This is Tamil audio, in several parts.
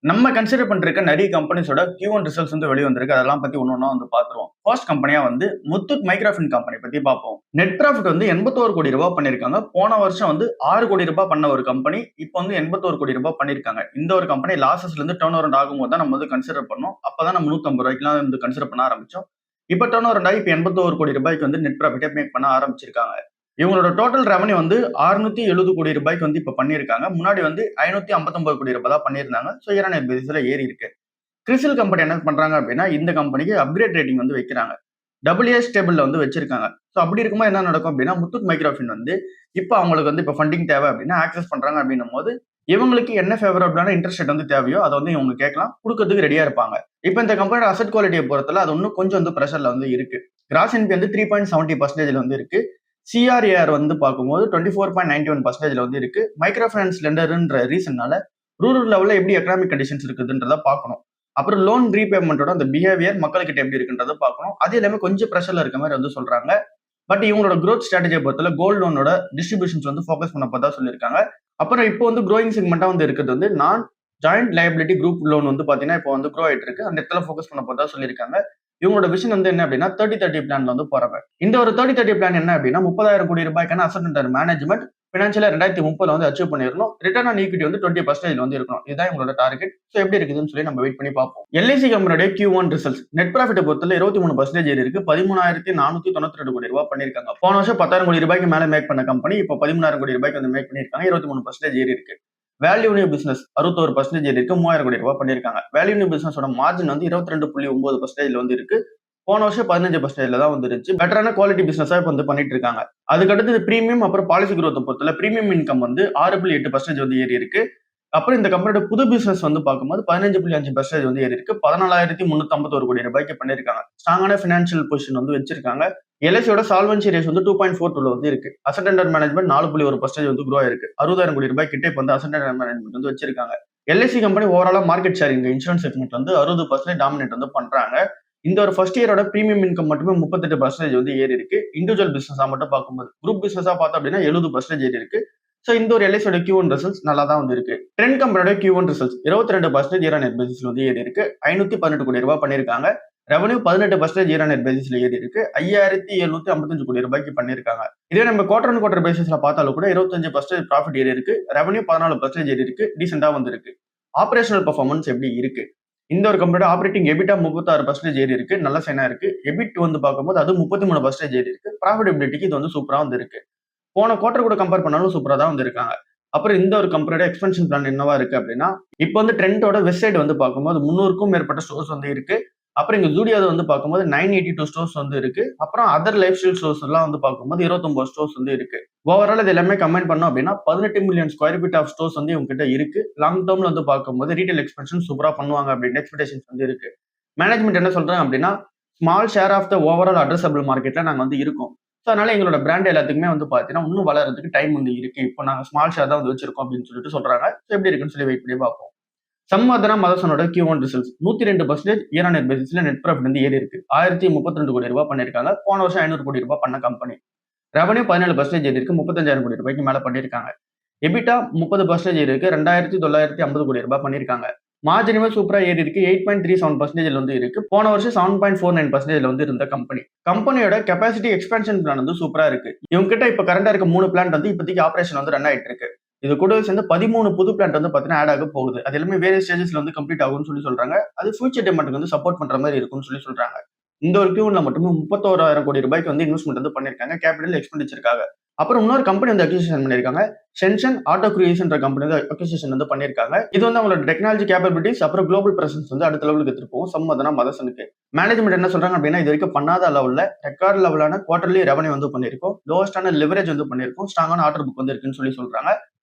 நம்ம கன்சிடர் பண்ணிருக்க நிறைய கம்பெனிஸோட Q1 ரிசல்ட்ஸ் வந்து வெளிய வந்திருக்கு. அதெல்லாம் பத்தி ஒண்ணொண்ணா வந்து பார்த்துருவோம். ஃபர்ஸ்ட் கம்பெனியா வந்து முத்தூட் மைக்ரோஃபின் கம்பெனி பத்தி பார்ப்போம். நெட் ப்ராஃபிட் வந்து 81 கோடி ரூபாய் பண்ணிருக்காங்க. போன வருஷம் வந்து 6 கோடி ரூபாய் பண்ண ஒரு கம்பெனி இப்போ வந்து 81 கோடி ரூபாய் பண்ணிருக்காங்க. இந்த ஒரு கம்பெனி லாசஸ்ல இருந்து டர்ன் அரவுண்ட் ஆகும்போது தான் நம்ம வந்து கன்சிடர் பண்ணோம். அப்பதான் நம்ம 150 ரூபாய்க்குலாம் வந்து கன்சிடர் பண்ண ஆரம்பிச்சோம். இப்போ டர்ன் அரவுண்ட் ஆகி இப்போ 81 கோடி ரூபாய்க்கு வந்து நெட் ப்ராஃபிட்டே மேக் பண்ண ஆரம்பிச்சிருக்காங்க. இவங்களோட டோட்டல் ரெவன்யூ வந்து 670 கோடி ரூபாய்க்கு வந்து இப்ப பண்ணிருக்காங்க. முன்னாடி வந்து 559 கோடி ரூபாய் தான் பண்ணியிருந்தாங்க. ஸோ இயர் ஆன் இயர் பேசிஸ்ல ஏறி இருக்கு. கிறிசில் கம்பெனி என்ன பண்றாங்க அப்படின்னா இந்த கம்பெனிக்கு அப்கிரேட் ரேட்டிங் வந்து வைக்கிறாங்க. AA ஸ்டேபிள்ல வந்து வச்சிருக்காங்க. ஸோ அப்படி இருக்கும்போது என்ன நடக்கும் அப்படின்னா முத்தூட் மைக்ரோஃபின் வந்து இப்போ அவங்களுக்கு வந்து இப்போ ஃபண்டிங் தேவை அப்படின்னா ஆக்சஸ் பண்றாங்க அப்படின்னும் போது இவங்களுக்கு என்ன ஃபேவரபிளான இன்ட்ரெஸ்ட் ரேட் வந்து தேவையோ அதை வந்து இவங்க கேட்கலாம், கொடுக்கறதுக்கு ரெடியா இருப்பாங்க. இப்போ இந்த கம்பெனியோட அசெட் குவாலிட்டியை பொறுத்தல அது இன்னும் கொஞ்சம் வந்து ப்ரெஷர்ல வந்து இருக்கு. கிராஸ் என்பி வந்து 3.70% வந்து இருக்கு. சிஆர்ஏஆர் வந்து பார்க்கும்போது 24.91% வந்து இருக்கு. மைக்ரோ ஃபைனான்ஸ் லெண்டர்ன்ற ரீசன்னால ரூரல் லெவல்ல எப்படி எக்கனாமிக் கண்டிஷன்ஸ் இருக்குதுன்றத பார்க்கணும். அப்புறம் லோன் ரீபேமெண்டோட அந்த பிஹேவியர் மக்கள்கிட்ட எப்படி இருக்குன்றத பார்க்கணும். அது எல்லாமே கொஞ்சம் ப்ரெஷர்ல இருக்க மாதிரி வந்து சொல்றாங்க. பட் இவங்களோட க்ரோத் ஸ்ட்ராட்டஜியை பொறுத்தல கோல்டு லோனோட டிஸ்ட்ரிபியூஷன்ஸ் வந்து ஃபோக்கஸ் பண்ண பார்த்தா சொல்லியிருக்காங்க. அப்புறம் இப்போ வந்து க்ரோயிங் செக்மெண்டா வந்து இருக்கிறது வந்து நான் ஜாயிண்ட் லைபிலிட்டி குரூப் லோன் வந்து பாத்தீங்கன்னா இப்போ வந்து க்ரோ ஆயிட்டு இருக்கு. அந்த இடத்துல ஃபோக்கஸ் பண்ண பார்த்தா சொல்லியிருக்காங்க. இவங்களோட விஷன் வந்து என்ன அப்படின்னா 30-30 பிளான்ல வந்து போறாங்க. இந்த ஒரு 30-30 பிளான் என்ன அப்படின்னா 30,000 கோடி ரூபாய்க்கான அசெட் அண்டர் மேனேஜ்மெண்ட் பினான்சியலா 2030 வந்து அச்சீவ் பண்ணிடணும். ரிட்டர்ன் ஆன் ஈக்விட்டி வந்து 20% வந்து இருக்கணும். இதுதான் இவங்களோட டார்கெட். ஸோ எப்படி இருக்குதுன்னு சொல்லி நம்ம வெயிட் பண்ணி பார்ப்போம். எல்ஐசி கம்பெனியோட Q1 ரிசல்ட்ஸ் நெட் ப்ராஃபிட் பொறுத்தல 23% ஏறி இருக்கு. 13,492 கோடி ரூபாய் பண்ணிருக்காங்க. போன வருஷம் 10,000 கோடி ரூபாய்க்கு மேல மேக் பண்ண கம்பெனி இப்போ 13,000 கோடி ரூபாய்க்கு வந்து மேக் பண்ணிருக்காங்க. 23% ஏறி இருக்கு. வேல்யூ நியூ பிசினஸ் 61% ஏறி இருக்கு. 3,000 கோடி ரூபாய் பண்ணிருக்காங்க. வேல்யூ நியூ பிசினஸோட மார்ஜின் வந்து 22.9% வந்து இருக்கு. போன வருஷம் 15% தான் வந்து இருந்துச்சு. பெட்டரான குவாலிட்டி பிசினஸா இப்போ வந்து பண்ணிட்டு இருக்காங்க. அதுக்கடுத்து பிரீமியம் அப்புறம் பாலிசி குரோத் பொறுத்தல பிரீமியம் இன்கம் வந்து 6.8% வந்து ஏறி இருக்கு. அப்புறம் இந்த கம்பெனியோட புது பிசினஸ் வந்து பார்க்கும்போது 15.5% வந்து ஏறி இருக்கு. 14,351 கோடி ரூபாய்க்கு பண்ணிருக்காங்க. ஸ்ட்ராங்கான பினான்சியல் பொசிஷன் வந்து வச்சிருக்காங்க. எல்ஐசியோட சால்வன்சி ரேஷ் வந்து 2.42 வந்து இருக்கு. அசெட் அண்டர் மேனேஜ்மெண்ட் 4.1% வந்து க்ரோ ஆயிருக்கு. 60,000 கோடி ரூபாய் கிட்ட இப்போ வந்து அசெட் அண்டர் மேனேஜ்மெண்ட் வந்து வச்சிருக்காங்க. எல்ஐசி கம்பெனி ஓவராலா மார்க்கெட் ஷேர் இங்க இன்சூரன்ஸ் செக்மெண்ட் வந்து 60% டாமினேட் வந்து பண்றாங்க. இந்த ஒரு ஃபர்ஸ்ட் இயரோட பிரீமியம் இன்கம் மட்டுமே 38% வந்து ஏறி இருக்கு. இண்டிவிஜுவல் பிசினஸா மட்டும் பார்க்கும்போது குரூப் பிசினஸா பார்த்தோம் அப்படின்னா 70% ஏறி இருக்கு. ஸோ இந்த ஒரு எல்ஐசியோட Q1 ரிசல்ட்ஸ் நல்லா தான் வந்து இருக்கு. ட்ரெண்ட் கம்பெனியோட Q1 results 22% year on year பேசிஸ்ல வந்து ஏறி இருக்கு. 518 கோடி ரூபாய் பண்ணிருக்காங்க. ரெவன்யூ 18% இயர் ஆன் இயர் பேசிஸ்ல ஏறி இருக்கு. 5,755 கோடி ரூபாய்க்கு பண்ணிருக்காங்க. இதே நம்ம குவார்டர் அண்ட் குவார்டர் பேசிஸ்ல பார்த்தாலும் கூட 25% ப்ராஃபிட் ஏறி இருக்கு. ரெவன்யூ 14% ஏறி இருக்கு. டீசெண்டா வந்து இருக்கு. ஆபரேஷனல் பெர்ஃபார்மன்ஸ் எப்படி இருக்கு? இந்த ஒரு கம்பெனியோட ஆபரேட்டிங் எபிட்டா 36% ஏறி இருக்கு. நல்ல சைனா இருக்கு. எபிட் வந்து பார்க்கும்போது அது 33% ஏறி இருக்கு. ப்ராஃபிட்டபிலிட்டிக்கு இது வந்து சூப்பரா வந்து இருக்கு. போன குவார்டர் கூட கம்பேர் பண்ணாலும் சூப்பரா தான் வந்து இருக்காங்க. அப்புறம் இந்த ஒரு கம்பெனியோட எக்ஸ்பென்ஷன் பிளான் என்னவா இருக்கு அப்படின்னா இப்போ வந்து ட்ரெண்டோட வெஸ்ட் சைடு வந்து பார்க்கும்போது 300க்கும் மேற்பட்ட ஸ்டோர்ஸ் வந்து இருக்கு. அப்புறம் இங்க ஜூடியாவது வந்து பார்க்கும்போது 982 ஸ்டோர்ஸ் வந்து இருக்கு. அப்புறம் அதர் லைஃப் ஸ்டைல் ஸ்டோர்ஸ் எல்லாம் வந்து பார்க்கும்போது 29 ஸ்டோர்ஸ் வந்து இருக்கு. ஓவரால் இது எல்லாமே கம்பைன் பண்ணோம் அப்படின்னா 18 million square feet of stores வந்து இவங்க கிட்ட இருக்கு. லாங் டேர்ம்ல வந்து பார்க்கும்போது ரீட்டைல் எக்ஸ்பென்ஷன் சூப்பரா பண்ணுவாங்க அப்படின்னு எக்ஸ்பெக்டேஷன்ஸ் வந்து இருக்கு. மேனேஜ்மெண்ட் என்ன சொல்றாங்க அப்படின்னா small share of the overall addressable மார்க்கெட்ல நாங்க வந்து இருக்கோம். ஸோ அதனால எங்களோட பிராண்ட் எல்லாத்துக்குமே வந்து பார்த்தீங்கன்னா இன்னும் வளர்றதுக்கு டைம் வந்து இருக்கு. இப்போ நாங்க ஸ்மால் ஷேர் தான் வந்து வச்சிருக்கோம் அப்படின்னு சொல்லிட்டு சொல்றாங்க. ஸோ எப்படி இருக்குன்னு சொல்லி வெயிட் பண்ணி பார்ப்போம். சம்மாதனா மதர்சனோட Q1 results 102% year on year பேசிஸ்ல நெட் ப்ராஃபிட் வந்து ஏறி இருக்கு. 1,032 கோடி ரூபாய் பண்ணிருக்காங்க. போன வருஷம் 500 கோடி ரூபாய் பண்ண கம்பெனி. ரெவன்யூ 17% ஏறி இருக்கு. 35,000 கோடி ரூபாய்க்கு மேல பண்ணிருக்காங்க. எபிட்டா 30% ஏறி இருக்கு. 2,950 கோடி ரூபாய் பண்ணிருக்காங்க. மார்ஜினுமே சூப்பரா ஏறி இருக்கு. 8.37% வந்து இருக்கு. போன வருஷம் 7.49% வந்து இருந்த கம்பெனி. கம்பெனியோட கெபாசிட்டி எக்ஸ்பென்ஷன் பிளான் வந்து சூப்பரா இருக்கு. இவங்க கிட்ட இப்ப கரண்டா இருக்க 3 பிளான்ட் வந்து இப்போதைக்கு ஆபரேஷன் வந்து ரன் ஆயிட்டு இருக்கு. இது கூட சேர்ந்து 13 புது பிளான்ட் வந்து பாத்தீங்கன்னா ஆட் ஆக போகுது. அது எல்லாமே வேற ஸ்டேஜஸ்ல வந்து கம்ப்ளீட் ஆகும்னு சொல்லி சொல்றாங்க. அது ஃபியூச்சர் டெமாண்டுக்கு வந்து சப்போர்ட் பண்ற மாதிரி இருக்கும்னு சொல்லி சொல்றாங்க. இந்த ஒரு Q1ல மட்டுமே 31,000 கோடி ரூபாய்க்கு வந்து இன்வெஸ்ட்மெண்ட் வந்து பண்ணிருக்காங்க கேபிட்டல் எக்ஸ்பெண்டிச்சருக்காக. அப்புறம் இன்னொரு கம்பெனி வந்து அக்விசிஷன் பண்ணிருக்காங்க. ஷென்சன் ஆட்டோ கிரியேஷன்ற கம்பெனி வந்து அக்விசிஷன் வந்து பண்ணிருக்காங்க. இது வந்து அவங்களோட டெக்னாலஜி கேப்பபிலிட்டிஸ் அப்புறம் குளோபல் பிரசன்ஸ் வந்து அடுத்த லெவலுக்கு எடுத்துட்டு போகும். சம்மதனா மதர்சனுக்கு மேனேஜ்மெண்ட் என்ன சொல்றாங்க அப்படின்னா இது வரைக்கும் பண்ணாத லெவல்ல ரெக்கார்ட் லெவலான குவார்டர்லி ரெவன்யூ வந்து பண்ணிருக்கோம். லோவஸ்டான லிவரேஜ் வந்து பண்ணிருக்கோம். ஸ்ட்ராங்கான ஆர்டர் புக் வந்து இருக்குன்னு சொல்லி சொல்றாங்க.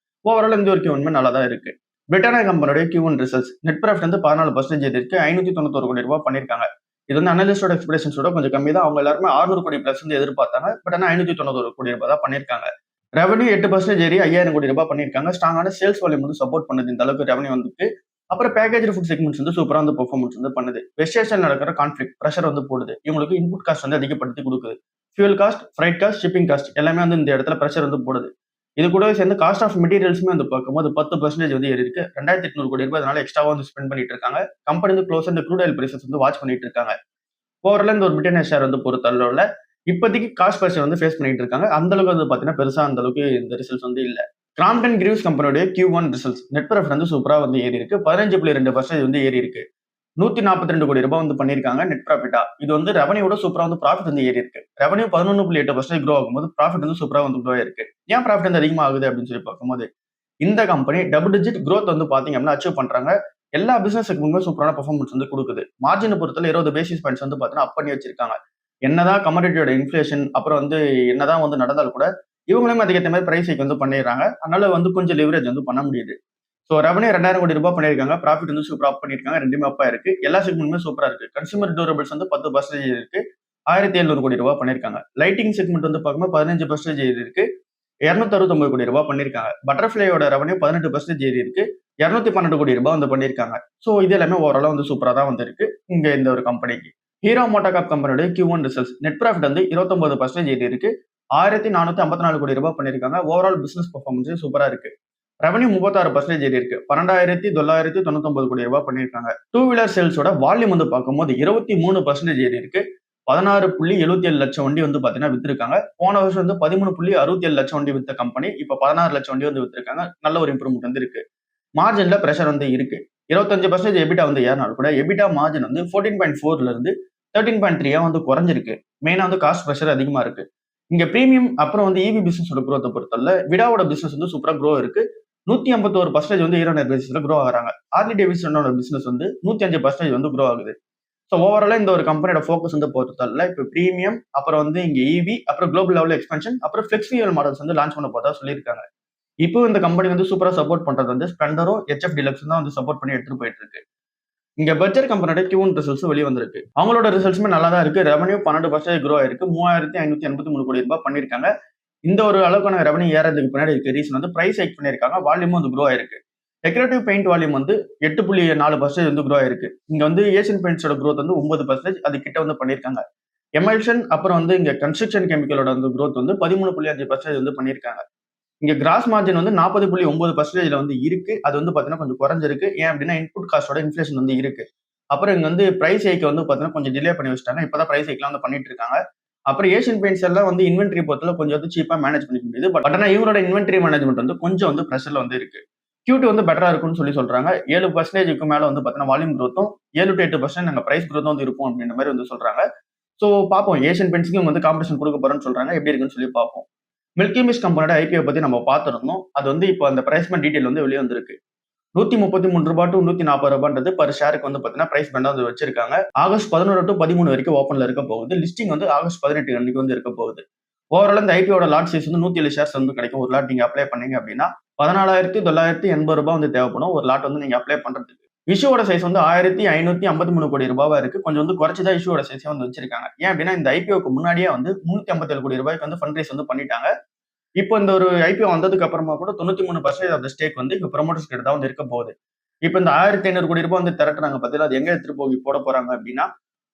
ஓவரால் இந்த ஒரு Q1 நல்லா தான் இருக்கு. பிரிட்டானியா கம்பெனியோட Q1 ரிசல்ட்ஸ் நெட் ப்ராஃபிட் வந்து 14% இருக்கு. 591 கோடி ரூபாய் பண்ணிருக்காங்க. இது வந்து அனலிஸ்டோட எக்ஸ்பெக்டேஷன்ஸோட கொஞ்சம் கம்மி தான். அவங்க எல்லாருமே 600 கோடி பிளஸ் வந்து எதிர்பார்த்தாங்க. பட் ஆனா 591 கோடி ரூபாய் தான் பண்ணிருக்காங்க. ரெவன்யூ 8% ஏறி 5,000 கோடி ரூபாய் பண்ணிருக்காங்க. ஸ்ட்ராங்கான சேல்ஸ் வால்யூம் வந்து சப்போர்ட் பண்ணுது. இந்த அளவுக்கு ரெவன்யூ வந்துருக்கு. அப்புறம் பேக்கேஜ் ஃபுட் செக்மெண்ட்ஸ் வந்து சூப்பரா வந்து பெர்ஃபார்மன்ஸ் வந்து பண்ணுது. வெஸ்ட் ஏஷியால நடக்கிற கான்ஃபிளிக் பிரஷர் வந்து போடுது. இவங்களுக்கு இன்புட் காஸ்ட் வந்து அதிகப்படுத்தி கொடுக்குது. Fuel cost, fried cost, shipping cost எல்லாமே வந்து இந்த இடத்துல பிரஷர் வந்து போடுது. இது கூடவே சேர்ந்து காஸ்ட் ஆஃப் மெட்டீரியல்ஸுமே வந்து பார்க்கும்போது 10% வந்து ஏறி இருக்கு. 2800 கோடி ரூபாய் அதனால எக்ஸ்ட்ராவா வந்து ஸ்பெண்ட் பண்ணிட்டு இருக்காங்க. கம்பெனி வந்து க்ளோஸ் இந்த க்ரூட் ஆயில் பிரைசஸ் வந்து வாட்ச் பண்ணிட்டு இருக்காங்க. ஓவராலா இந்த ஒரு பிரிட்டானியா ஷேர் வந்து பொறுத்தளவுல இப்போதைக்கு காஸ்ட் பிரஷர் வந்து ஃபேஸ் பண்ணிட்டு இருக்காங்க. அந்த அளவுக்கு வந்து பார்த்தீங்கன்னா பெருசா அந்த அளவுக்கு இந்த ரிசல்ட்ஸ் வந்து இல்ல. கிராம்ப்டன் கிரீவ்ஸ் கம்பெனியோட Q1 ரிசல்ட்ஸ் நெட் ப்ராஃபிட் வந்து சூப்பரா வந்து ஏறி இருக்கு. 15.2% வந்து ஏறி இருக்கு. 142 கோடி ரூபாய் வந்து பண்ணியிருக்காங்க நெட் ப்ராஃபிட்டா. இது வந்து ரெவன்யூவோட சூப்பரா வந்து ப்ராஃபிட் வந்து ஏறி இருக்கு. ரெவன்யூ 11.8% க்ரோ ஆகும்போது ப்ராஃபிட் வந்து சூப்பரா வந்து க்ரோ ஆயிருக்கு. ஏன் ப்ராஃபிட் வந்து அதிகமா ஆகுது அப்படின்னு சொல்லி பார்க்கும்போது இந்த கம்பெனி டபுள் டிஜிட் growth வந்து பாத்தீங்க அப்படின்னா அச்சீவ் பண்றாங்க. எல்லா பிசினஸ் செக்மெண்ட்டுமே சூப்பரான பெர்ஃபார்மன்ஸ் வந்து கொடுக்குது. மார்ஜினை பொறுத்தவரை 20 பேசிஸ் பாயிண்ட்ஸ் வந்து பாத்தீங்கன்னா அப் பண்ணி வச்சிருக்காங்க. என்னதான் கமோடிட்டியோட இன்ஃபிளேஷன் அப்புறம் வந்து என்னதான் வந்து நடந்தாலும் கூட இவங்களுமே அதுக்கேற்ற மாதிரி பிரைஸ் ஹைக் வந்து பண்ணிடுறாங்க. அதனால வந்து கொஞ்சம் லிவரேஜ் வந்து பண்ண முடியுது. ஸோ ரெவன்யூ 2000 கோடி ரூபாய் பண்ணியிருக்காங்க. ப்ராஃபிட் வந்து சூப்பரா அப் பண்ணியிருக்காங்க. ரெண்டுமே அப்பா இருக்கு. எல்லா செக்மெண்ட்டுமே சூப்பரா இருக்கு. கன்சூமர் டூரபிள்ஸ் வந்து 10% இருக்கு. 1700 கோடி ரூபாய் பண்ணியிருக்காங்க. லைட்டிங் செக்மெண்ட் வந்து பார்க்கும்போது 15% இருக்கு. 269 கோடி ரூபாய் பண்ணியிருக்காங்க. பட்டர்ஃப்ளையோட ரெவன்யூ 18% ஏறி இருக்கு. 212 கோடி ரூபாய் வந்து பண்ணியிருக்காங்க. ஸோ இது எல்லாமே ஓவராலா வந்து சூப்பரா தான் வந்து இருக்கு இங்க இந்த ஒரு கம்பெனிக்கு. ஹீரோ மோட்டோகார்ப் கம்பெனியோட Q1 ரிசல்ட்ஸ் நெட் ப்ராஃபிட் வந்து 29% ஏறி இருக்கு. 1454 கோடி ரூபாய் பண்ணியிருக்காங்க. ஓவரால் பிசினஸ் பெர்ஃபார்மன்ஸ் சூப்பரா இருக்கு. ரெவன்யூ 36% ஏறி இருக்கு. 12,999 கோடி ரூபாய் பண்ணியிருக்காங்க. டூ வீலர் சேல்ஸோட வால்யூம் வந்து பார்க்கும்போது 23% ஏறி இருக்கு. 16.77 லட்சம் வண்டி வந்து பாத்தீங்கன்னா வித்திருக்காங்க. போன வருஷம் வந்து 13.67 லட்சம் வண்டி வித்த கம்பெனி இப்ப 16 லட்சம் வண்டி வந்து வித்திருக்காங்க. நல்ல ஒரு இம்ப்ரூவ்மெண்ட் வந்து இருக்கு. மார்ஜின்ல பிரஷர் வந்து இருக்கு. 25% எபிட்டா வந்து ஏறினாலும் கூட எபிட்டா மார்ஜின் வந்து 14.4ல இருந்து 13.3 வந்து குறைஞ்சிருக்கு. மெயினா வந்து காஸ்ட் பிரஷர் அதிகமா இருக்கு. இங்க பிரீமியம் அப்புறம் வந்து இவி பிசினஸோட குரோத்தை பொறுத்தவரை விடாவோட பிசினஸ் வந்து சூப்பரா க்ரோ இருக்கு. 151% வந்து ஈரோ பேசிஸ்ல க்ரோ ஆகிறாங்க. ஹார்லி டேவிட்சனோட பிசினஸ் வந்து 105% வந்து க்ரோ ஆகுது. ஸோ ஓவராலா இந்த ஒரு கம்பெனியோட ஃபோக்கஸ் வந்து பொறுத்தவரை இப்போ பிரீமியம் அப்புறம் வந்து இங்க இவி அப்புறம் குளோபல் லெவல் எக்ஸ்பென்ஷன் அப்புறம் ஃபிளெக்ஸிபிள் மாடல்ஸ் வந்து லான்ச் பண்ண போதா சொல்லியிருக்காங்க. இப்போ இந்த கம்பெனி வந்து சூப்பரா சப்போர்ட் பண்றது வந்து ஸ்ப்ளெண்டரும் ஹெச்எஃப் டிலக்ஸ் தான் வந்து சப்போர்ட் பண்ணி எடுத்துட்டு போயிட்டு இருக்கு. இங்க பட்ஜெட் கம்பெனியோட Q1 ரிசல்ட்ஸ் வெளியே வந்திருக்கு. அவங்களோட ரிசல்ட்ஸ்மே நல்லா தான் இருக்கு. ரெவன்யூ 12% க்ரோ ஆயிருக்கு. 3583 கோடி ரூபாய் பண்ணிருக்காங்க. இந்த ஒரு அளவுக்கான ரெவன்யூ ஏறதுக்கு பின்னாடி இருக்க ரீசன் வந்து பிரைஸ் ஹைக் பண்ணிருக்காங்க. வால்யூமும் வந்து க்ரோ ஆயிருக்கு. டெக்கரேட்டிவ் பெயிண்ட் வால்யூம் வந்து 8.4% வந்து க்ரோ ஆயிருக்கு. இங்க வந்து ஏசியன் பெயிண்ட்ஸோட growth வந்து 9% அது கிட்ட வந்து பண்ணிருக்காங்க. எமல்ஷன் அப்புறம் வந்து இங்க கன்ஸ்ட்ரக்ஷன் கெமிக்கலோட வந்து growth வந்து 13.5% வந்து பண்ணிருக்காங்க. இங்க கிராஸ் மார்ஜின் வந்து 40.9% வந்து இருக்கு. அது வந்து பாத்தீங்கன்னா கொஞ்சம் குறைஞ்சிருக்கு. ஏன் அப்படின்னா இன்புட் காஸ்டோட இன்ஃபிளேஷன் வந்து இருக்கு. அப்புறம் இங்க வந்து பிரைஸ் ஹைக் வந்து பாத்தீங்கன்னா கொஞ்சம் டிலே பண்ணி வச்சிட்டாங்க. இப்பதான் பிரைஸ் ஹைக்லாம் வந்து பண்ணிட்டு இருக்காங்க. அப்புறம் ஏசியன் பெயிண்ட்ஸ் எல்லாம் வந்து இன்வென்ட்ரி பொறுத்தல கொஞ்சம் வந்து சீப்பா மேனேஜ் பண்ணிக்க முடியுது. பட் ஆனா இவங்களோட இன்வென்ட்ரி மேனேஜ்மெண்ட் வந்து கொஞ்சம் வந்து பிரஷர்ல வந்து இருக்கு. Q2 வந்து பெட்டரா இருக்கும்னு சொல்றாங்க. 7%க்கு மேல வந்து பாத்தீங்கன்னா வால்யூம் growthம் 7 to 8% நாங்க பிரைஸ் growth வந்து இருக்கும் அப்படின்ற மாதிரி வந்து சொல்றாங்க. சோ பாப்போம் ஏசியன் பெயிண்ட்ஸ்க்கு வந்து காம்படிஷன் கொடுக்க போறேன்னு சொல்றாங்க. எப்படி இருக்குன்னு சொல்லி பார்ப்போம். மில்கி மிஸ்ட் கம்பெனியோட ஐபிஓ பத்தி நம்ம பார்த்திருந்தோம். அது வந்து இப்போ அந்த பிரைஸ்மெண்ட் டீடைல் வந்து வெளியே வந்திருக்கு. 133 ரூபாய் டு 140 ரூபான்றது பர் ஷேருக்கு வந்து பாத்தீங்கன்னா பிரைஸ் பேண்ட் வந்து வச்சிருக்காங்க. ஆகஸ்ட் 11 டு 13 வரைக்கும் ஓப்பன்ல இருக்க போகுது. லிஸ்டிங் வந்து ஆகஸ்ட் 18 அன்னைக்கு வந்து இருக்க போகுது. ஓவரால் இந்த ஐபிஓட லாட் சைஸ் வந்து 107 ஷேர்ஸ் வந்து கிடைக்கும். ஒரு லாட் நீங்க அப்ளை பண்ணீங்க அப்படின்னா 14,980 ரூபாய் வந்து தேவைப்படும் ஒரு லாட் வந்து நீங்க அப்ளை பண்றதுக்கு. இஷ்யூவோட சைஸ் வந்து 1553 கோடி ரூபாவா இருக்கு. கொஞ்சம் வந்து குறைச்சுதான் இஷ்யூவோட சைஸே வந்து வச்சிருக்காங்க. ஏன் அப்படின்னா இந்த ஐபிஓக்கு முன்னாடியே வந்து 357 கோடி ரூபாய்க்கு வந்து ஃபண்ட் ரைஸ் வந்து பண்ணிட்டாங்க. இப்போ இந்த ஒரு ஐபிஓ வந்ததுக்கு அப்புறமா கூட 93% ஆஃப் த ஸ்டேக் வந்து இப்போ ப்ரொமோட்டர்ஸ் கிட்ட தான் வந்து இருக்க போகுது. இப்போ இந்த 1500 கோடி ரூபாய் வந்து திரட்டுறாங்க பார்த்தீங்களா, அது எங்க எடுத்துட்டு போய் போட போறாங்க அப்படின்னா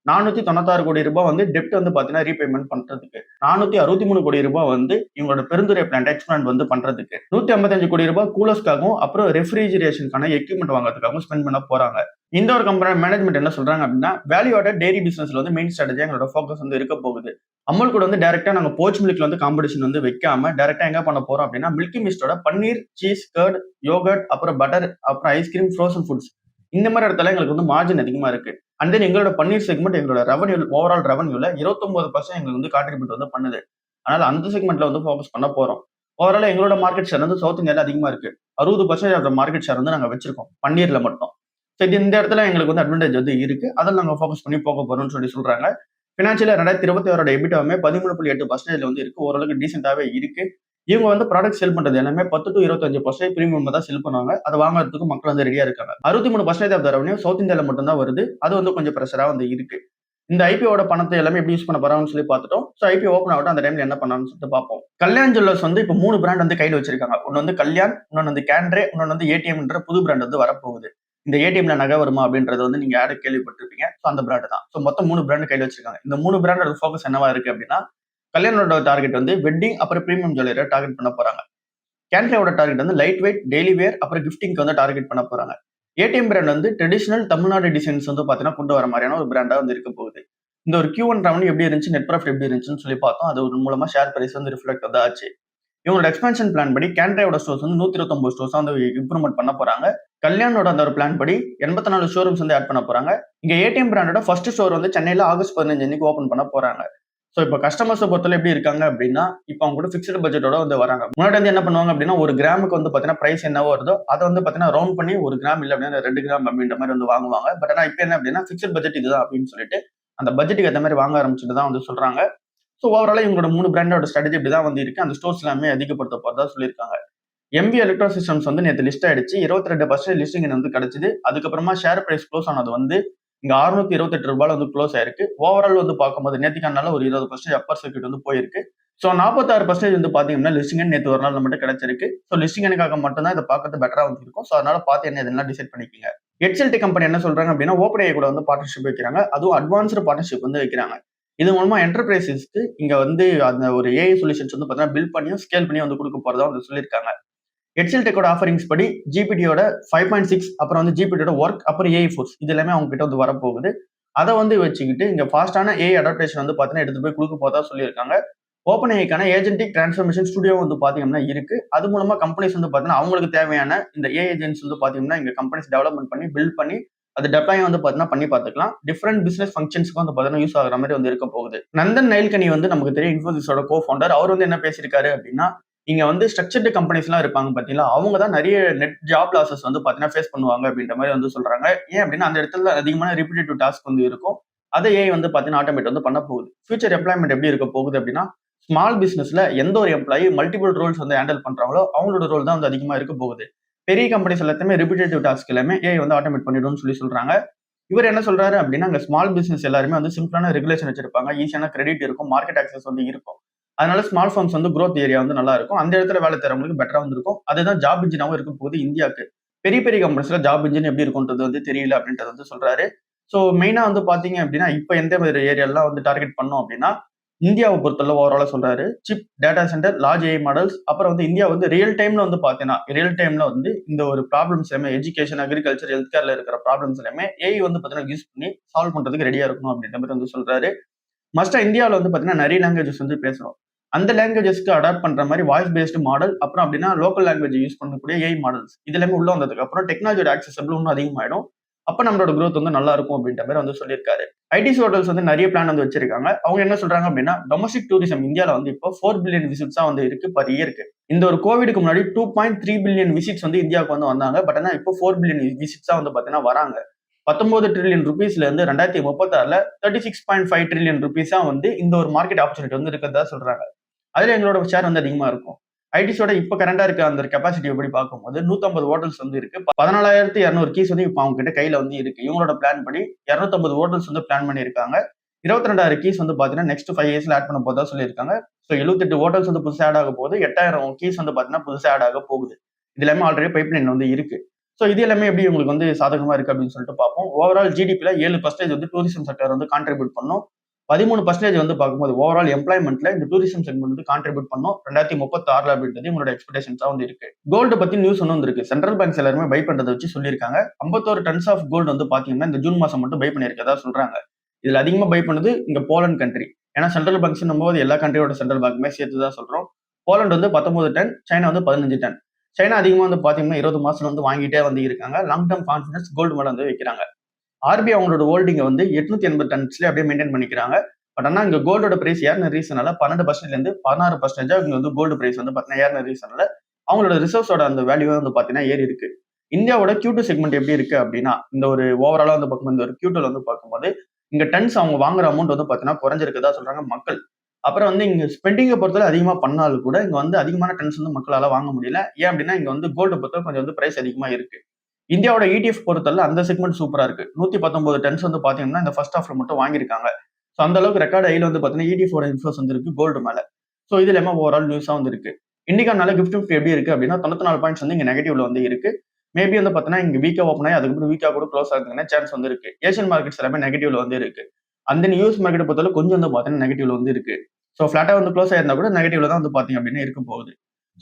496 கோடி ரூபாய் வந்து டெப்ட் வந்து பாத்தீங்கன்னா ரீபேமெண்ட் பண்றதுக்கு, 463 கோடி ரூபாய் வந்து இவங்களோட பெருந்துறை பிளான்ட் எக்ஸ்பேண்ட் வந்து பண்றதுக்கு, 155 கோடி ரூபாய் கூலர்ஸ்க்காகவும் அப்புறம் ரெஃப்ரிஜரேஷனுக்கான எக்யூப்மெண்ட் வாங்குறதுக்காகவும் ஸ்பெண்ட் பண்ண போறாங்க. இந்த ஒரு கம்பெனி மேனேஜ்மெண்ட் என்ன சொல்றாங்க அப்படின்னா வேல்யூ ஆடட் டெய்ரி பிசினஸ்ல வந்து மெயின் ஸ்ட்ராட்டஜி எங்களோட ஃபோக்கஸ் வந்து இருக்க போகுது. அமுல் கூட வந்து டைரக்டா நாங்க போச் மில்க்ல வந்து காம்படிஷன் வந்து வைக்காம டைரக்டா எங்க பண்ண போறோம் அப்படின்னா மில்கி மிஸ்டோட பன்னீர், சீஸ், கர்ட், யோகர்ட், அப்புறம் பட்டர், அப்புறம் ஐஸ்கிரீம், ஃப்ரோசன் ஃபுட்ஸ் இந்த மாதிரி இடத்துல எங்களுக்கு வந்து மார்ஜின் அதிகமா இருக்கு. அண்ட் தென் எங்களோட பன்னீர் செக்மெண்ட் எங்களோட ரெவன்யூ ஓவரால் ரெவன்யூல 29% எங்களுக்கு வந்து கான்ட்ரிபியூட் வந்து பண்ணுது. அதனால அந்த செக்மெண்ட்ல வந்து ஃபோக்கஸ் பண்ண போறோம். ஓவரால் எங்களோட மார்க்கெட் ஷேர் வந்து சவுத் இந்தியால அதிகமா இருக்கு. 60% ஆஃப் மார்க்கெட் ஷேர் வந்து நாங்க வச்சிருக்கோம் பன்னீர்ல மட்டும். சரி இந்த இடத்துல எங்களுக்கு வந்து அட்வான்டேஜ் வந்து இருக்கு. அதில் நாங்க ஃபோக்கஸ் பண்ணி போக போறோம்னு சொல்றாங்க. ஃபினான்ஷியல் 2026 எபிட்டாவுமே 13.8% வந்து இருக்கு. ஓரளவுக்கு டீசென்டாவே இருக்கு. இவங்க வந்து ப்ராடக்ட் செல் பண்றது எல்லாமே 10 to 25% பிரீமியம் தான் செல் பண்ணுவாங்க. அதை வாங்குறதுக்கு மக்கள் வந்து ரெடியா இருக்காங்க. 63% ஆஃப் த ரெவன்யூ சவுத் இந்தியால மட்டும் தான் வருது. அது வந்து கொஞ்சம் பிரஷரா வந்து இருக்கு. இந்த ஐபிஓட பணத்தை எல்லாமே எப்படி யூஸ் பண்ண போறாங்கன்னு சொல்லி பார்த்துட்டோம். ஸோ ஐபிஓ ஓப்பன் ஆகட்டும் அந்த டைம்ல என்ன பண்ணான்னு சொல்லிட்டு பார்ப்போம். கல்யாண் ஜுவல்லர்ஸ் வந்து இப்போ 3 பிராண்ட் வந்து கையில வச்சிருக்காங்க. ஒன்னு வந்து கல்யாண், இன்னொன்னு வந்து கேண்ட்ரே, இன்னொன்னு வந்து ஏடிஎம்ன்ற புது பிராண்ட் வந்து வரப்போகுது. இந்த ஏடிஎம்ல நகை வருமா அப்படின்றது வந்து நீங்க யாரும் கேள்விப்பட்டிருப்பீங்க. ஸோ அந்த பிராண்ட் தான். ஸோ மொத்தம் 3 பிராண்ட் கையில வச்சிருக்காங்க. இந்த 3 பிராண்டோட ஃபோக்கஸ் என்னவா இருக்கு அப்படின்னா கல்யாணோட டார்கெட் வந்து வெட்டிங் அப்புறம் பிரீமியம் ஜுவல்லரியை டார்கெட் பண்ண போறாங்க. கேன்ட்ரேவோட டார்கெட் வந்து லைட் வெயிட், டெய்லி வேர், அப்புறம் கிஃப்டிங்க்கு வந்து டார்கெட் பண்ண போறாங்க. ஏடிஎம் பிராண்ட் வந்து ட்ரெடிஷனல் தமிழ்நாடு டிசைன்ஸ் வந்து பாத்தீங்கன்னா கொண்டு வர மாதிரியான ஒரு பிராண்டா வந்து இருக்க போகுது. இந்த ஒரு Q1 ரெவன்யூ எப்படி இருந்துச்சு, நெட் ப்ராஃபிட் எப்படி இருந்துச்சுன்னு சொல்லி பார்த்தோம். அது ஒரு மூலமா ஷேர் பிரைஸ் வந்து ரிஃப்ளெக்ட் வந்து ஆச்சு. இவங்களோட எக்ஸ்பான்ஷன் பிளான் படி கேன்ட்ரேவோட ஸ்டோர்ஸ் வந்து 129 ஸ்டோர்ஸ் வந்து இம்ப்ரூவ்மெண்ட் பண்ண போறாங்க. கல்யாணோட அந்த ஒரு பிளான் படி 84 ஷோரூம்ஸ் வந்து ஆட் பண்ண போறாங்க. இங்க ஏடிஎம் பிராண்டோட ஃபர்ஸ்ட் ஸ்டோர் வந்து சென்னையில ஆகஸ்ட் 15 அன்னைக்கு ஓபன் பண்ண போறாங்க. சோ இப்போ கஸ்டமர்ஸ் பொறுத்தவரை எப்படி இருக்காங்க அப்படின்னா, இப்போ அவங்க கூட ஃபிக்ஸ்டு பட்ஜெட்டோட வந்து வராங்க. முன்னாடி வந்து என்ன பண்ணுவாங்க அப்படின்னா, ஒரு கிராமுக்கு வந்து பாத்தீங்கன்னா பிரைஸ் என்னவோ வருதோ அதை வந்து பாத்தீங்கன்னா ரவுண்ட் பண்ணி 1 கிராம் இல்ல அப்படின்னா 2 கிராம் அப்படின்ற மாதிரி வந்து வாங்குவாங்க. பட் ஆனா இப்போ என்ன அப்படின்னா ஃபிக்ஸ்டு பட்ஜெட் இதுதான் அப்படின்னு சொல்லிட்டு அந்த பட்ஜெட்டுக்கு ஏற்ற மாதிரி வாங்க ஆரம்பிச்சுட்டு தான் வந்து சொல்றாங்க. ஸோ ஓவராலா இவங்களோட 3 பிராண்டோட ஸ்ட்ராட்டஜி இப்படி தான் வந்து இருக்கு. அந்த ஸ்டோர்ஸ் எல்லாமே அதிகப்படுத்த போறதா சொல்லியிருக்காங்க. எம்பி எலக்ட்ரோ சிஸ்டம்ஸ் வந்து நேற்று லிஸ்ட் ஆயிடுச்சு. 22% லிஸ்டிங் வந்து கிடைச்சது. அதுக்கப்புறமா ஷேர் பிரைஸ் க்ளோஸ் ஆனது வந்து இங்க ரூ. 628 வந்து க்ளோஸ் ஆயிருக்கு. ஓவரால் வந்து பார்க்கும்போது நேற்றுக்கான நாள் ஒரு 20% அப்பர் சர்க்யூட் வந்து போயிருக்கு. ஸோ 46% வந்து பாத்தீங்கன்னா லிஸ்டிங் நேற்று ஒரு நாள் மட்டும் கிடைச்சிருக்கு. ஸோ லிஸ்டிங் எனக்காக மட்டும் தான் இதை பார்க்கறது பெட்டரா வந்து இருக்கும். ஸோ அதனால பார்த்து என்ன இதெல்லாம் டிசைட் பண்ணிக்கோங்க. HLT கம்பெனி என்ன சொல்றாங்க அப்படின்னா, ஓப்பன் கூட வந்து பார்ட்னர்ஷிப் வைக்கிறாங்க. அதுவும் அட்வான்ஸ்டு பார்ட்னர்ஷிப் வந்து வைக்கிறாங்க. இது மூலமா என்டர்பிரைசஸ்க்கு இங்க வந்து அந்த ஒரு ஏஐ சொல்யூஷன்ஸ் வந்து பாத்தீங்கன்னா பில்ட் பண்ணியும் ஸ்கேல் பண்ணி வந்து கொடுக்க போறதா வந்து சொல்லியிருக்காங்க. HCL Tech ஆஃபரிங்ஸ் படி ஜிபிடியோட 5.6 அப்புறம் வந்து ஜிபிடியோட ஒர்க் அப்புறம் ஏஐ ஃபோர்ஸ் இது எல்லாமே அவங்க கிட்ட வந்து வரப்போகுது. அதை வந்து வச்சுக்கிட்டு இங்க ஃபாஸ்டான ஏஐ அடாப்டேஷன் வந்து பாத்தீங்கன்னா எடுத்து போய் கொடுக்க போறதா சொல்லியிருக்காங்க. ஓப்பன் ஏஐக்கான ஏஜென்டிக் டிரான்ஸ்ஃபர்மேஷன் ஸ்டுடியோ வந்து பாத்தீங்கன்னா இருக்கு. அது மூலமா கம்பெனிஸ் வந்து பாத்தீங்கன்னா அவங்களுக்கு தேவையான இந்த ஏஐ ஏஜென்ட்ஸ் வந்து பாத்தீங்கன்னா இங்க கம்பெனிஸ் டெவலப்மெண்ட் பண்ணி பில்ட் பண்ணி அது டெப்ளாயும் வந்து பாத்தீங்கன்னா பண்ணி பார்த்துக்கலாம். டிஃப்ரெண்ட் பிசினஸ் ஃபங்க்ஷன்ஸ்க்கு வந்து பாத்தீங்கன்னா யூஸ் ஆகிற மாதிரி வந்து இருக்க போகுது. நந்தன் நைல்கனி வந்து நமக்கு தெரியும் இன்ஃபோசிஸோட கோ ஃபவுண்டர். அவர் வந்து என்ன பேசியிருக்காரு அப்படின்னா, இங்க வந்து ஸ்ட்ரக்சர்டு கம்பெனிஸ் எல்லாம் இருப்பாங்க பாத்தீங்களா, அவங்க தான் நிறைய நெட் ஜாப் லாசஸ் வந்து பாத்தீங்கன்னா ஃபேஸ் பண்ணுவாங்க அப்படின்ற மாதிரி வந்து சொல்றாங்க. ஏன் அப்படின்னா அந்த இடத்துல அதிகமான ரிப்பீட்டேட்டிவ் டாஸ்க் வந்து இருக்கும். அதை ஏஐ வந்து பாத்தீங்கன்னா ஆட்டோமேட் வந்து பண்ண போகுது. ஃபியூச்சர் எம்ப்ளாய்மெண்ட் எப்படி இருக்க போகுது அப்படின்னா, ஸ்மால் பிசினஸ்ல எந்த ஒரு எம்ப்ளாயி மல்டிபிள் ரோல்ஸ் வந்து ஹேண்டில் பண்றாங்களோ அவங்களோட ரோல் தான் வந்து அதிகமா இருக்க போகுது. பெரிய கம்பெனிஸ் எல்லாத்தையுமே ரிப்பீட்டேட்டிவ் டாஸ்க் எல்லாமே ஏஐ வந்து ஆட்டோமேட் பண்ணிடும்னு சொல்லி சொல்றாங்க. இவர் என்ன சொல்றாரு அப்படின்னா, அங்க ஸ்மால் பிசினஸ் எல்லாருமே வந்து சிம்பிளான ரெகுலேஷன் வச்சிருப்பாங்க. ஈஸியான கிரெடிட் இருக்கும், மார்க்கெட் ஆக்சஸ் வந்து இருக்கும். அதனால ஸ்மால் ஃபார்ம்ஸ் வந்து growth ஏரியா வந்து நல்லா இருக்கும். அந்த இடத்துல வேலை தரவங்களுக்கு பெட்டரா வந்து இருக்கும். அதுதான் ஜாப் இன்ஜினாவும் இருக்க போகுது இந்தியாவுக்கு. பெரிய பெரிய கம்பெனிஸ்ல ஜாப் இன்ஜின் எப்படி இருக்கும்ன்றது வந்து தெரியல அப்படின்றத வந்து சொல்றாரு. ஸோ மெயினா வந்து பாத்தீங்க அப்படின்னா, இப்ப எந்த மாதிரி ஏரியாலாம் வந்து டார்கெட் பண்ணோம் அப்படின்னா, இந்தியாவை பொறுத்தளவு ஓவராலா சொல்றாரு. Chip, data centre, large AI models, அப்புறம் வந்து இந்தியா வந்து ரியல் டைம்ல வந்து பாத்தீங்கன்னா, ரியல் டைம்ல வந்து இந்த ஒரு ப்ராப்ளம்ஸ் எல்லாமே எஜுகேஷன், அக்ரிகல்ச்சர், ஹெல்த் கேர்ல இருக்கிற ப்ராப்ளம்ஸ் எல்லாமே ஏஐ வந்து பாத்தீங்கன்னா யூஸ் பண்ணி சால்வ் பண்றதுக்கு ரெடியா இருக்கணும் அப்படின்ற மாதிரி வந்து சொல்றாரு. மஸ்டா இந்தியாவில் வந்து பாத்தீங்கன்னா நிறைய லாங்குவேஜஸ் வந்து பேசுறோம். அந்த லாங்குவேஜஸ்க்கு அடாப்ட் பண்ற மாதிரி வாய்ஸ் பேஸ்டு மாடல், அப்புறம் அப்படின்னா லோக்கல் லாங்குவேஜ் யூஸ் பண்ணக்கூடிய ஏஐ மாடல்ஸ் இது எல்லாமே உள்ள வந்ததுக்கு அப்புறம் டெக்னாலஜியோட ஆக்சசபிள் இன்னும் அதிகமாயிடும். அப்ப நம்மளோட growth வந்து நல்லா இருக்கும் அப்படின்ற மாதிரி வந்து சொல்லியிருக்காரு. ஐடிசி ஹோட்டல்ஸ் வந்து நிறைய பிளான் வந்து வச்சிருக்காங்க. அவங்க என்ன சொல்றாங்க அப்படின்னா, டொமஸ்டிக் டூரிசம் இந்தியாவில் வந்து இப்போ 4 பில்லியன் விசிட்ஸா வந்து இருக்கு பர் இயருக்கு. இந்த ஒரு கோவிடுக்கு முன்னாடி 2.3 பில்லியன் விசிட்ஸ் வந்து இந்தியாவுக்கு வந்து வந்தாங்க. பட் ஆனா இப்போ 4 பில்லியன் விசிட்ஸா வந்து பாத்தீங்கன்னா வராங்க. 19 ட்ரில்லியன் ருபீஸ்ல இருந்து 2036ல 36.5 ட்ரில்லியன் ருபீஸா வந்து இந்த ஒரு மார்க்கெட் ஆப்பர்ச்சுனிட்டி வந்து இருக்கிறதா சொல்றாங்க. அதுல எங்களோட ஷேர் வந்து அதிகமா இருக்கும். ஐடிஸோட இப்ப கரண்டா இருக்க அந்த கெப்பாசிட்டி எப்படி பார்க்கும்போது 150 ஹோட்டல்ஸ் வந்து இருக்கு. 14,200 கீஸ் வந்து இப்ப அவங்க கிட்ட கையில வந்து இருக்கு. இவங்களோட பிளான் படி 250 ஹோட்டல்ஸ் வந்து பிளான் பண்ணியிருக்காங்க. 22,000 கீஸ் வந்து பாத்தீங்கன்னா நெக்ஸ்ட் 5 இயர்ஸ்ல ஆட் பண்ண போதா சொல்லியிருக்காங்க. ஸோ 78 ஹோட்டல்ஸ் வந்து புதுசா ஆட் ஆக போகுது. 8,000 கீஸ் வந்து பாத்தீங்கன்னா புதுசா ஆட் ஆக போகுது. இது எல்லாமே ஆல்ரெடி பைப்லைன் வந்து இருக்கு. ஸோ இது எல்லாமே எப்படி உங்களுக்கு வந்து சாதகமா இருக்கு அப்படின்னு சொல்லிட்டு பார்ப்போம். ஓவரால் ஜிடிபில 7% வந்து டூரிசம் செக்டர் வந்து கான்ட்ரிபியூட் பண்ணும். 13% வந்து பார்க்கும்போது ஓவரால் எம்ப்ளாய்மெண்ட்ல இந்த டூரிசம் செக்மெண்ட் வந்து கான்ட்ரிபியூட் பண்ணும் 2036 அப்படின்றது உங்களோட எக்ஸ்பெக்டேஷன்ஸா வந்து இருக்கு. கோல்டு பத்தி நியூஸ் ஒன்று வந்திருக்கு. சென்ட்ரல் பேங்க்ஸ் எல்லாருமே பை பண்றதை வச்சு சொல்லியிருக்காங்க. 51 டன்ஸ் ஆஃப் கோல்டு வந்து பாத்தீங்கன்னா இந்த ஜூன் மாசம் மட்டும் பை பண்ணியிருக்கதா சொல்றாங்க. இதுல அதிகமா பை பண்ணது இங்க போலண்ட் கண்ட்ரி. ஏன்னா சென்ட்ரல் பேங்க்ஸ் போது எல்லா கண்ட்ரியோட சென்ட்ரல் பேங்க்குமே சேர்த்து தான் சொல்றோம். போலண்ட் வந்து 19 டன், சைனா வந்து 15 டன். சைனா அதிகமா வந்து பாத்தீங்கன்னா 20 மாசம் வந்து வாங்கிட்டே வந்து இருக்காங்க. லாங் டர்ம் கான்ஃபிடன்ஸ் கோல்டு மேல வந்து வைக்கிறாங்க. ஆர்பிஐ அவங்களோட ஹோல்டிங்கை வந்து 880 டன்ஸ்ல அப்படியே மெயின்டைன் பண்ணிக்கிறாங்க. பட் ஆனா இங்க கோல்டோட பிரைஸ் ஏறின ரீசனால 12% இருந்து 16% இங்க வந்து கோல்டு பிரைஸ் வந்து பாத்தீங்கன்னா ஏறின ரீசனால அவங்களோட ரிசர்வ்ஸோட அந்த வேல்யூ வந்து பாத்தீங்கன்னா ஏறி இருக்கு. இந்தியாவோட Q2 செக்மெண்ட் எப்படி இருக்கு அப்படின்னா, இந்த ஒரு ஓவராலா வந்து பார்க்கும்போது இந்த ஒரு Q2 வந்து பார்க்கும்போது இங்க டன்ஸ் அவங்க வாங்குற அமௌண்ட் வந்து பாத்தீங்கன்னா குறைஞ்சிருக்கதா சொல்றாங்க மக்கள். அப்புறம் வந்து இங்க ஸ்பெண்டிங்கை பொறுத்தவரை அதிகமா பண்ணாலும் கூட இங்க வந்து அதிகமான டன்ஸ் வந்து மக்களால வாங்க முடியல. ஏன் அப்படின்னா இங்க வந்து கோல்டு பொறுத்தவரை கொஞ்சம் வந்து பிரைஸ் அதிகமா இருக்கு. இந்தியாவோட இடிஎஃப் பொறுத்தவரை அந்த செக்மெண்ட் சூப்பரா இருக்கு. 119 டன்ஸ் வந்து பாத்தீங்கன்னா இந்த ஃபர்ஸ்ட் ஹாஃப்ல மட்டும் வாங்கியிருக்காங்க. ஸோ அந்த அளவுக்கு ரெக்கார்ட் ஹைல வந்து பாத்தீங்கன்னா இடிஎஃபோட இன்ஃப்ளூஸ் வந்து இருக்கு கோல்டு மேல. ஸோ இது எல்லாமே ஓவரால் நியூஸா வந்து இருக்கு. இண்டிகானால கிஃப்ட் எப்படி இருக்கு அப்படின்னா 94 பாயிண்ட்ஸ் வந்து இங்க நெகட்டிவ்ல வந்து இருக்கு. மேபி வந்து பாத்தீங்கன்னா இங்க வீக்கா ஓப்பன் ஆகி அதுக்கப்புறம் வீக்கா கூட க்ளோஸ் ஆகுதுங்கன்னா சான்ஸ் வந்து இருக்கு. ஏஷியன் மார்க்கெட்ஸ் எல்லாமே நெகட்டிவ்ல வந்து இருக்கு. அந்த யூஎஸ் மார்க்கெட் பொறுத்தவரை கொஞ்சம் வந்து பாத்தீங்கன்னா நெகட்டிவ்ல வந்து இருக்கு. ஸோ ஃபிளாட்டா வந்து க்ளோஸ் ஆயிருந்தா கூட நெகட்டிவ்ல தான் வந்து பாத்தீங்க அப்படின்னு இருக்க போகுது.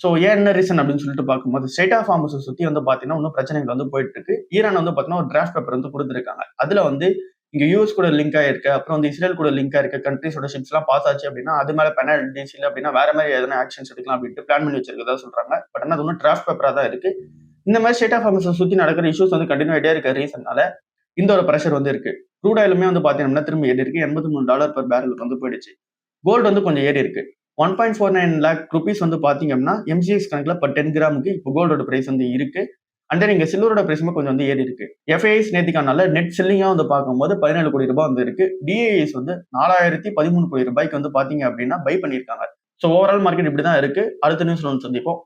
ஸோ ஏன் என்ன ரீசன் அப்படின்னு சொல்லிட்டு பார்க்கும்போது ஸ்டேட் ஆஃப் ஹார்மஸை சுற்றி வந்து பார்த்தீங்கன்னா இன்னும் பிரச்சனைகள் வந்து போயிட்டு இருக்கு. ஈரான் வந்து பார்த்தீங்கன்னா ஒரு டிராஃப்ட் பேப்பர் வந்து கொடுத்துருக்காங்க. அதுல வந்து இங்க யூஎஸ் கூட லிங்க் ஆயிருக்கு, அப்புறம் வந்து இஸ்ரேல் கூட லிங்க் ஆயிருக்க கண்ட்ரிஸோட ஷிப்ஸ் எல்லாம் பாஸ் ஆச்சு அப்படின்னா அது மேல பெனால்டிஸ் இல்லை அப்படின்னா வேற மாதிரி எதனா ஆக்ஷன்ஸ் எடுக்கலாம் அப்படின்ட்டு பிளான் பண்ணி வச்சிருக்கதா சொல்றாங்க. பட் ஆனால் அது ஒன்றும் டிராஃப்ட் பேப்பரா தான் இருக்கு. இந்த மாதிரி ஸ்டேட் ஆஃப் ஹார்மஸை சுற்றி நடக்கிற இஷ்யூஸ் வந்து கண்டினியூ ஆகிட்டே இருக்க ரீசன்னால இந்த ஒரு ப்ரெஷர் வந்து இருக்கு. க்ரூட் ஆயிலுமே வந்து பார்த்தீங்கன்னா திரும்ப ஏறி இருக்கு. $83 per பேரலுக்கு வந்து போயிடுச்சு. கோல்டு வந்து கொஞ்சம் ஏறி இருக்கு. 1.49 lakh rupees வந்து பாத்தீங்க அப்படின்னா எம்சிஎக்ஸ் கணக்குல இப்போ 10 கிராமுக்கு இப்போ கோல்டோட பிரைஸ் வந்து இருக்கு. அண்ட் தென் இங்க சில்வரோட பிரைஸுமே கொஞ்சம் வந்து ஏறி இருக்கு. எஃப்ஐஎஸ் நேத்திக்கான நெட் செல்லிங்கா வந்து பார்க்கும்போது 17 கோடி ரூபாய் வந்து இருக்கு. டிஐஎஸ் வந்து 4013 கோடி ரூபாய்க்கு வந்து பாத்தீங்க அப்படின்னா பை பண்ணியிருக்காங்க. ஸோ ஓவரால் மார்க்கெட் இப்படிதான் இருக்கு. அடுத்த நியூஸ்ல வந்து சந்திப்போம்.